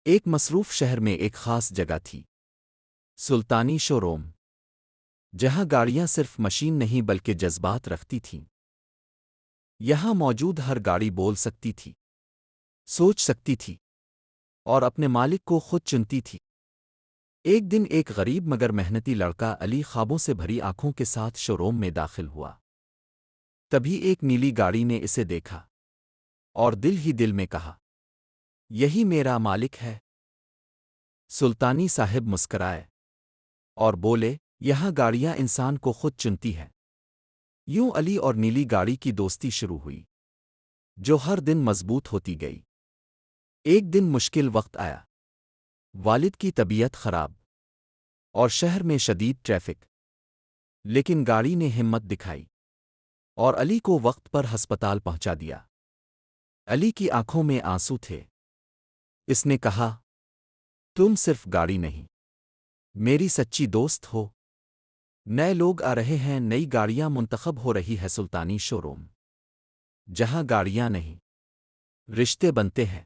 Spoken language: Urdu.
ایک مصروف شہر میں ایک خاص جگہ تھی، سلطانی شو روم، جہاں گاڑیاں صرف مشین نہیں بلکہ جذبات رکھتی تھیں۔ یہاں موجود ہر گاڑی بول سکتی تھی، سوچ سکتی تھی، اور اپنے مالک کو خود چنتی تھی۔ ایک دن ایک غریب مگر محنتی لڑکا علی خوابوں سے بھری آنکھوں کے ساتھ شو روم میں داخل ہوا۔ تبھی ایک نیلی گاڑی نے اسے دیکھا، اور دل ہی دل میں کہا، یہی میرا مالک ہے۔ سلطانی صاحب مسکرائے اور بولے، یہاں گاڑیاں انسان کو خود چنتی ہیں۔ یوں علی اور نیلی گاڑی کی دوستی شروع ہوئی، جو ہر دن مضبوط ہوتی گئی۔ ایک دن مشکل وقت آیا، والد کی طبیعت خراب، اور شہر میں شدید ٹریفک، لیکن گاڑی نے ہمت دکھائی اور علی کو وقت پر ہسپتال پہنچا دیا۔ علی کی آنکھوں میں آنسو تھے۔ اس نے کہا، تم صرف گاڑی نہیں، میری سچی دوست ہو۔ نئے لوگ آ رہے ہیں، نئی گاڑیاں منتخب ہو رہی ہے۔ سلطانی شو روم، جہاں گاڑیاں نہیں، رشتے بنتے ہیں۔